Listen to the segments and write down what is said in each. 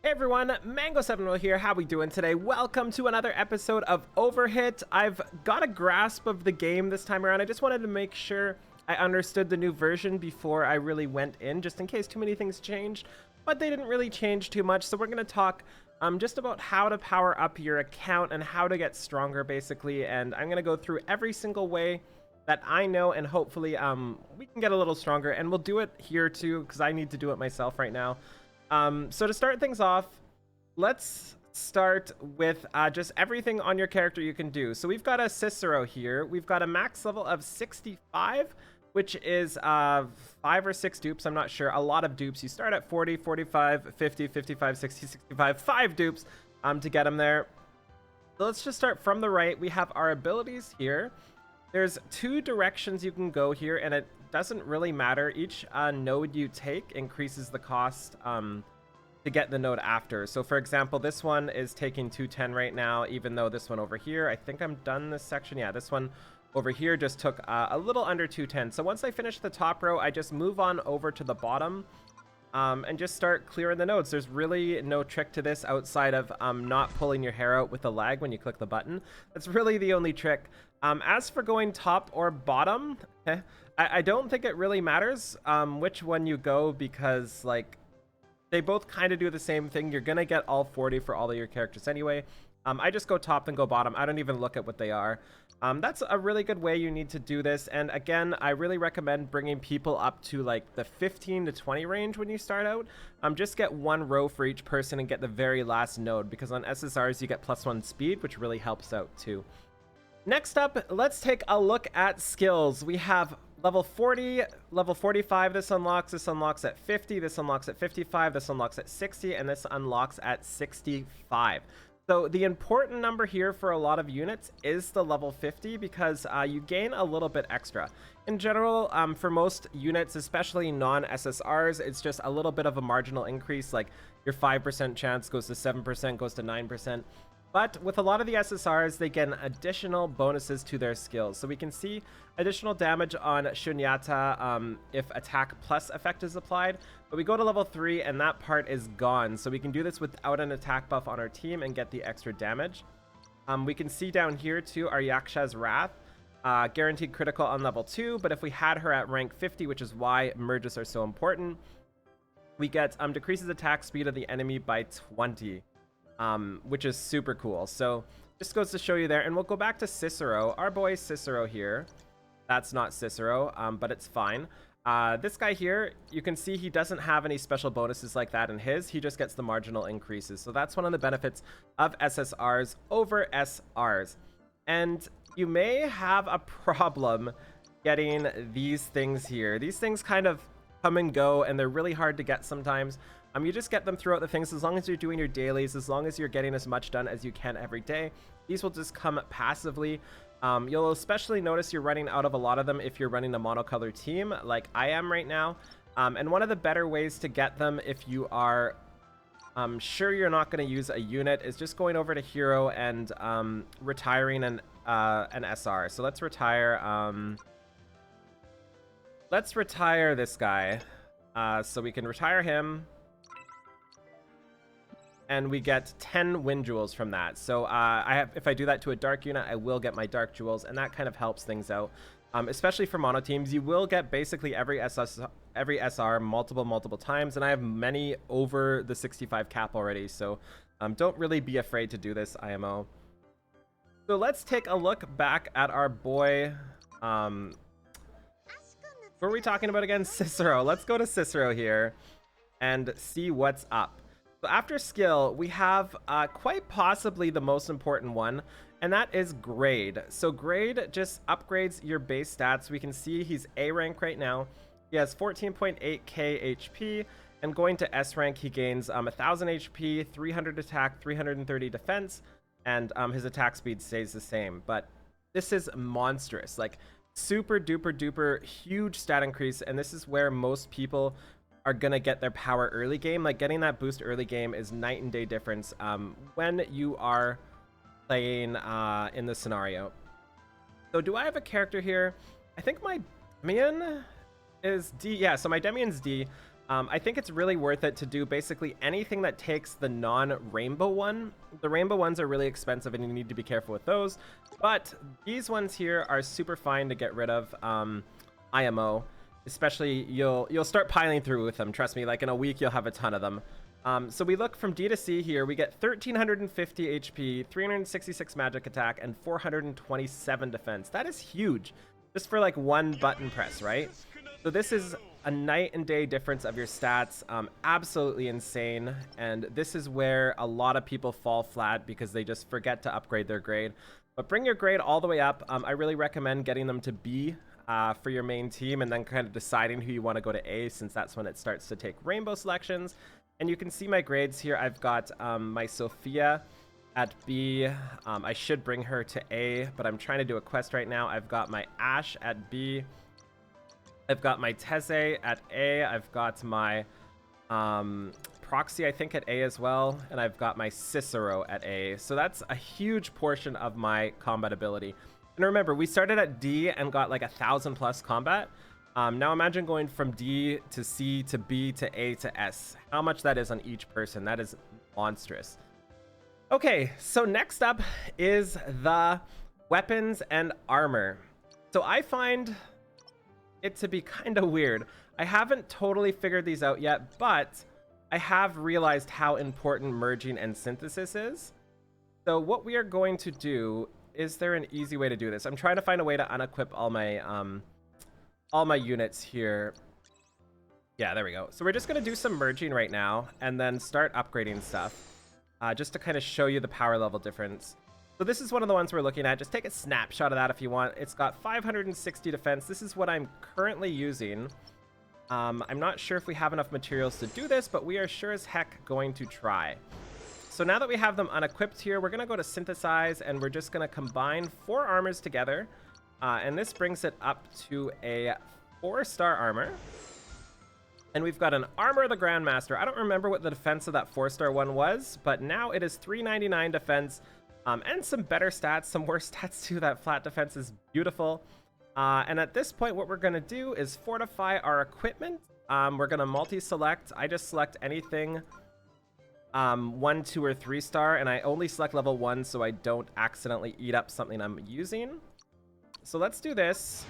Hey everyone, Mango7 here. How we doing today? Welcome to another episode of Overhit. I've got a grasp of the game this time around. I just wanted to make sure I understood the new version before I really went in, just in case too many things changed. But they didn't really change too much, so we're going to talk just about how to power up your account and how to get stronger, basically. And I'm going to go through every single way that I know, and hopefully we can get a little stronger. And we'll do it here too, because I need to do it myself right now. So to start things off, let's start with just everything on your character you can do. So we've got a Cicero here. We've got a max level of 65, which is 5 or 6 dupes. I'm not sure. A lot of dupes. You start at 40, 45, 50, 55, 60, 65. 5 dupes to get them there. So let's just start from the right. We have our abilities here. There's 2 directions you can go here, and it doesn't really matter. Each node you take increases the cost to get the node after. So for example, this one is taking 210 right now, even though this one over here, I think I'm done this section. Yeah, this one over here just took a little under 210. So once I finish the top row, I just move on over to the bottom and just start clearing the nodes. There's really no trick to this outside of not pulling your hair out with the lag when you click the button. That's really the only trick. As for going top or bottom, I don't think it really matters which one you go, because like they both kind of do the same thing. You're gonna get all 40 for all of your characters anyway. I just go top and go bottom. I don't even look at what they are. That's a really good way you need to do this. And again, I really recommend bringing people up to like the 15 to 20 range when you start out. Just get 1 row for each person and get the very last node, because on SSRs you get +1 speed, which really helps out too. Next up, let's take a look at skills. We have level 40, level 45, this unlocks at 50, this unlocks at 55, this unlocks at 60, and this unlocks at 65. So the important number here for a lot of units is the level 50, because you gain a little bit extra. In general, for most units, especially non-SSRs, it's just a little bit of a marginal increase, like your 5% chance goes to 7%, goes to 9%. But with a lot of the SSRs, they get additional bonuses to their skills. So we can see additional damage on Shunyata if attack plus effect is applied. But we go to level 3 and that part is gone. So we can do this without an attack buff on our team and get the extra damage. We can see down here too our Yaksha's Wrath. Guaranteed critical on level 2. But if we had her at rank 50, which is why merges are so important, we get decreases attack speed of the enemy by 20. Which is super cool. So just goes to show you there. And we'll go back to Cicero, our boy Cicero here. That's not Cicero, but it's fine. This guy here, you can see he doesn't have any special bonuses like that in his. He just gets the marginal increases. So that's one of the benefits of SSRs over SRs. And you may have a problem getting these things here. These things kind of come and go, and they're really hard to get sometimes. You just get them throughout the things. As long as you're doing your dailies, as long as you're getting as much done as you can every day, these will just come passively. You'll especially notice you're running out of a lot of them if you're running a monocolor team like I am right now. And one of the better ways to get them, if you are sure you're not going to use a unit, is just going over to hero and retiring an SR. So let's retire this guy, so we can retire him. And we get 10 win jewels from that. So if I do that to a dark unit, I will get my dark jewels, and that kind of helps things out. Especially for mono teams, you will get basically every SR multiple times, and I have many over the 65 cap already. So don't really be afraid to do this IMO. So let's take a look back at our boy. What are we talking about again? Cicero. Let's go to Cicero here and see what's up. So after skill, we have quite possibly the most important one, and that is grade. So grade just upgrades your base stats. We can see he's A rank right now. He has 14.8k HP, and going to S rank, he gains 1000 HP, 300 attack, 330 defense, and his attack speed stays the same. But this is monstrous, like super duper huge stat increase, and this is where most people are gonna get their power early game. Like getting that boost early game is night and day difference when you are playing in the scenario. So do I have a character here? I think my Demian is D. Yeah, so my Demian's D. I think it's really worth it to do basically anything that takes the non-rainbow one. The rainbow ones are really expensive and you need to be careful with those. But these ones here are super fine to get rid of IMO. Especially, you'll start piling through with them. Trust me, like in a week, you'll have a ton of them. So we look from D to C here. We get 1,350 HP, 366 magic attack, and 427 defense. That is huge. Just for like one button press, right? So this is a night and day difference of your stats. Absolutely insane. And this is where a lot of people fall flat because they just forget to upgrade their grade. But bring your grade all the way up. I really recommend getting them to B for your main team and then kind of deciding who you want to go to A, since that's when it starts to take rainbow selections. And you can see my grades here. I've got my Sophia at B. I should bring her to A, but I'm trying to do a quest right now. I've got my Ash at B. I've got my Teze at A. I've got my Proxy, I think, at A as well. And I've got my Cicero at A. So that's a huge portion of my combat ability. And remember, we started at D and got like 1,000+ combat. Now imagine going from D to C to B to A to S. How much that is on each person. That is monstrous. Okay, so next up is the weapons and armor. So I find it to be kind of weird. I haven't totally figured these out yet, but I have realized how important merging and synthesis is. So what we are going to do, is there an easy way to do this? I'm trying to find a way to unequip all my units here. Yeah, there we go. So we're just going to do some merging right now and then start upgrading stuff just to kind of show you the power level difference. So this is one of the ones we're looking at. Just take a snapshot of that if you want. It's got 560 defense. This is what I'm currently using. I'm not sure if we have enough materials to do this, but we are sure as heck going to try. So now that we have them unequipped here, we're going to go to synthesize and we're just going to combine 4 armors together. And this brings it up to a 4-star armor. And we've got an Armor of the Grandmaster. I don't remember what the defense of that 4-star one was, but now it is 399 defense and some better stats, some worse stats too. That flat defense is beautiful. And at this point, what we're going to do is fortify our equipment. We're going to multi-select. I just select anything 1, 2, or 3-star, and I only select level 1 so I don't accidentally eat up something I'm using. So let's do this.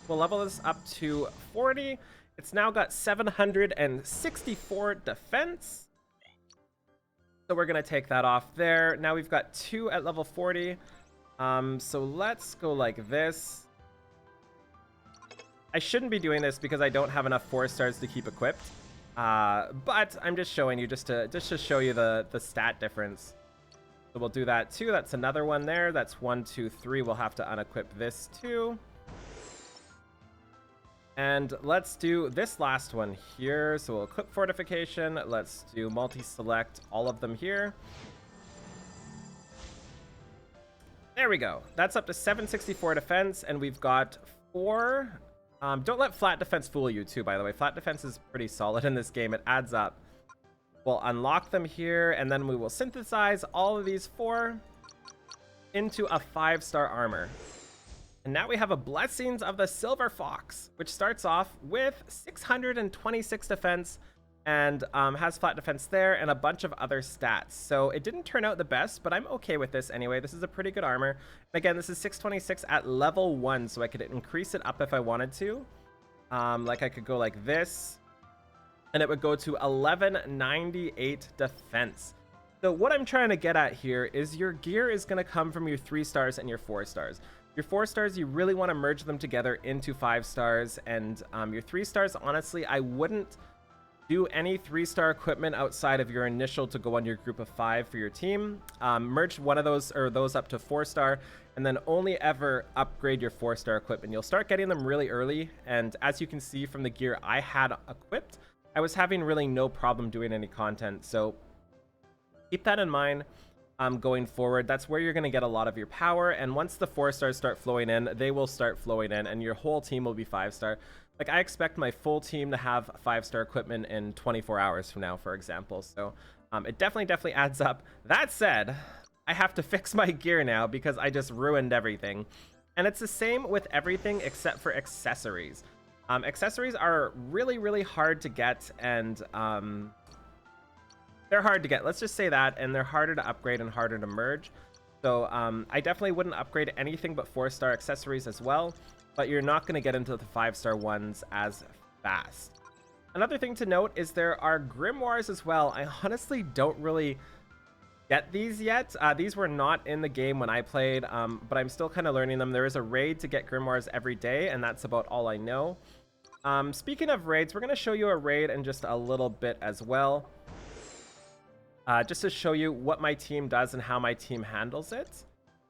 We'll level this up to 40. It's now got 764 defense. So we're going to take that off there. Now we've got 2 at level 40. So let's go like this. I shouldn't be doing this because I don't have enough 4-stars to keep equipped. But I'm just showing you just to show you the stat difference. So we'll do that too. That's another one there. That's 1, 2, 3. We'll have to unequip this too. And let's do this last one here. So we'll equip fortification. Let's do multi-select all of them here. There we go. That's up to 764 defense, and we've got 4. Don't let flat defense fool you too, by the way. Flat defense is pretty solid in this game. It adds up. We'll unlock them here, and then we will synthesize all of these 4 into a 5-star armor. And now we have a Blessings of the Silver Fox, which starts off with 626 defense and has flat defense there and a bunch of other stats. So it didn't turn out the best, but I'm okay with this anyway. This is a pretty good armor. Again, this is 626 at level 1, so I could increase it up if I wanted to. Like I could go like this, and it would go to 1198 defense. So what I'm trying to get at here is your gear is going to come from your 3-stars and your 4-stars. Your 4-stars, you really want to merge them together into 5-stars, and your 3-stars, honestly, I wouldn't do any 3-star equipment outside of your initial to go on your group of 5 for your team. Merge one of those or those up to 4-star, and then only ever upgrade your 4-star equipment. You'll start getting them really early, and as you can see from the gear I had equipped, I was having really no problem doing any content. So keep that in mind going forward. That's where you're going to get a lot of your power, and once the 4-stars start flowing in, they will start flowing in, and your whole team will be 5-star. Like, I expect my full team to have 5-star equipment in 24 hours from now, for example. So it definitely adds up. That said, I have to fix my gear now because I just ruined everything. And it's the same with everything except for accessories. Accessories are really, really hard to get, and they're hard to get. Let's just say that, and they're harder to upgrade and harder to merge. So I definitely wouldn't upgrade anything but 4-star accessories as well, but you're not going to get into the 5-star ones as fast. Another thing to note is there are grimoires as well. I honestly don't really get these yet. These were not in the game when I played, but I'm still kind of learning them. There is a raid to get grimoires every day, and that's about all I know. Speaking of raids, we're going to show you a raid in just a little bit as well. Just to show you what my team does and how my team handles it.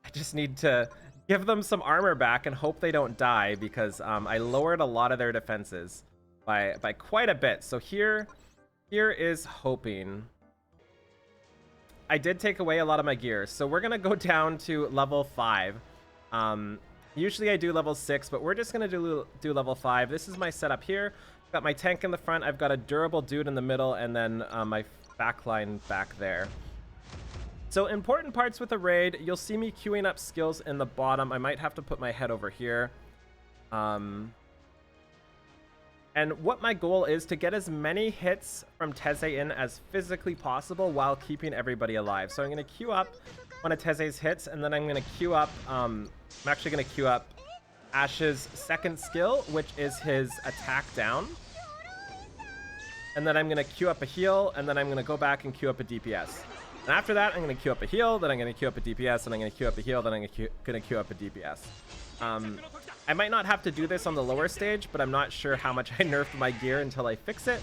I just need to give them some armor back and hope they don't die, because I lowered a lot of their defenses by quite a bit. So here is hoping. I did take away a lot of my gear, so we're gonna go down to level 5. Usually I do level 6, but we're just gonna do level 5. This is my setup here. Got my tank in the front, I've got a durable dude in the middle, and then my backline back there. So important parts with a raid, you'll see me queuing up skills in the bottom. I might have to put my head over here. And what my goal is to get as many hits from Teze in as physically possible while keeping everybody alive. So I'm going to queue up one of Teze's hits, and then I'm going to queue up, I'm actually going to queue up Ash's second skill, which is his attack down. And then I'm going to queue up a heal, and then I'm going to go back and queue up a DPS. And after that, I'm going to queue up a heal, then I'm going to queue up a DPS, and I'm going to queue up a heal, then I'm going to queue up a DPS. I might not have to do this on the lower stage, but I'm not sure how much I nerfed my gear until I fix it.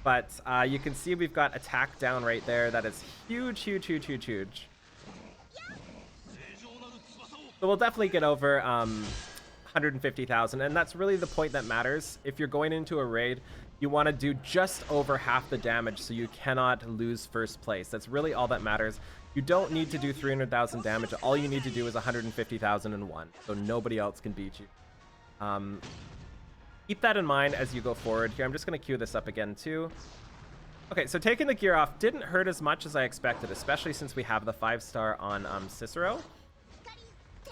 But you can see we've got attack down right there. That is huge, huge, huge, huge, huge. So we'll definitely get over 150,000, and that's really the point that matters. If you're going into a raid, you want to do just over half the damage so you cannot lose first place. That's really all that matters. You don't need to do 300,000 damage. All you need to do is 150,001, so nobody else can beat you. Keep that in mind as you go forward here. I'm just going to queue this up again too. Okay, so taking the gear off didn't hurt as much as I expected, especially since we have the 5-star on Cicero.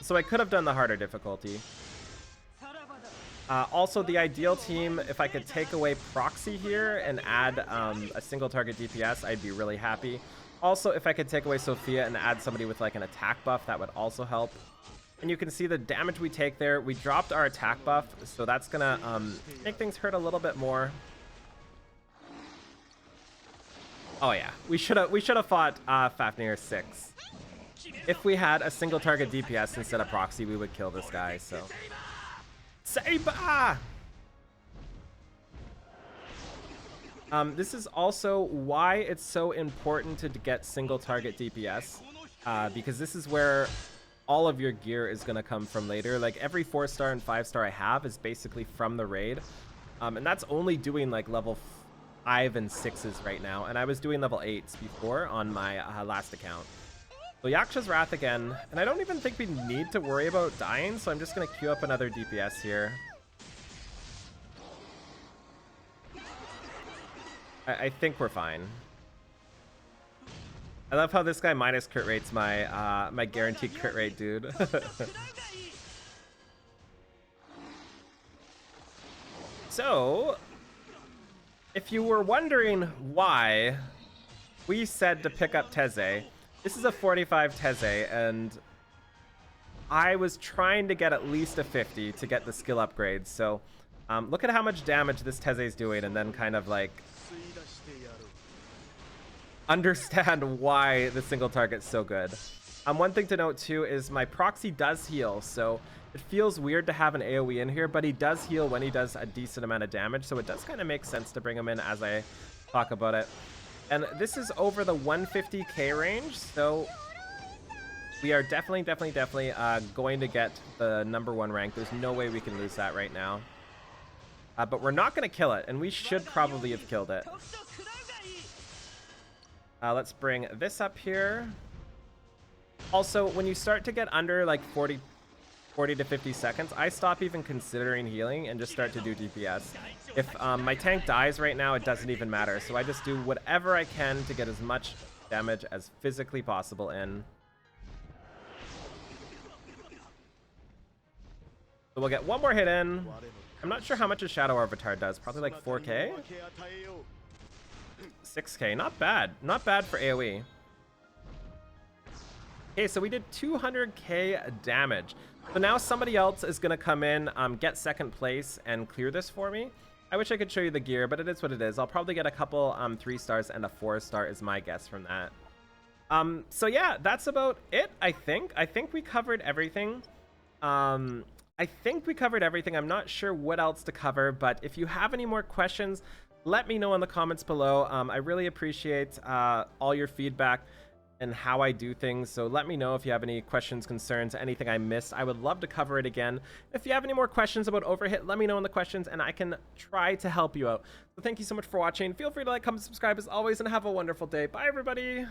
So I could have done the harder difficulty. Also, the ideal team, if I could take away Proxy here and add a single target DPS, I'd be really happy. Also, if I could take away Sophia and add somebody with like an attack buff, that would also help. And you can see the damage we take there. We dropped our attack buff, so that's gonna make things hurt a little bit more. Oh yeah, we should have fought Fafnir 6. If we had a single target DPS instead of Proxy, we would kill this guy. So. Saber! This is also why it's so important to get single target DPS, because this is where all of your gear is going to come from later. Like every 4-star and 5-star I have is basically from the raid, and that's only doing like level 5 and 6s right now, and I was doing level 8s before on my last account. So Yaksha's Wrath again, and I don't even think we need to worry about dying, so I'm just going to queue up another DPS here. I think we're fine. I love how this guy minus crit rates my my guaranteed crit rate, dude. So, if you were wondering why we said to pick up Teze, this is a 45 Teze, and I was trying to get at least a 50 to get the skill upgrades. So look at how much damage this Teze is doing, and then kind of like understand why the single target's so good. One thing to note too is my Proxy does heal, so it feels weird to have an AoE in here, but he does heal when he does a decent amount of damage, so it does kind of make sense to bring him in as I talk about it. And this is over the 150k range, so we are definitely going to get the #1 rank. There's no way we can lose that right now. But we're not going to kill it, and we should probably have killed it. Let's bring this up here. Also, when you start to get under like 40 to 50 seconds, I stop even considering healing and just start to do DPS. If my tank dies right now, it doesn't even matter. So I just do whatever I can to get as much damage as physically possible in. So we'll get one more hit in. I'm not sure how much a Shadow Avatar does. Probably like 4K? 6K. Not bad. Not bad for AoE. Okay, so we did 200k damage. So now somebody else is going to come in, get second place, and clear this for me. I wish I could show you the gear, but it is what it is. I'll probably get a couple 3 stars and a 4 star is my guess from that. So yeah, that's about it, I think. I think we covered everything. I'm not sure what else to cover, but if you have any more questions, let me know in the comments below. I really appreciate all your feedback and how I do things. So let me know if you have any questions, concerns, anything I missed. I would love to cover it again. If you have any more questions about Overhit, let me know in the questions and I can try to help you out. So thank you so much for watching. Feel free to like, comment, subscribe as always, and have a wonderful day. Bye, everybody.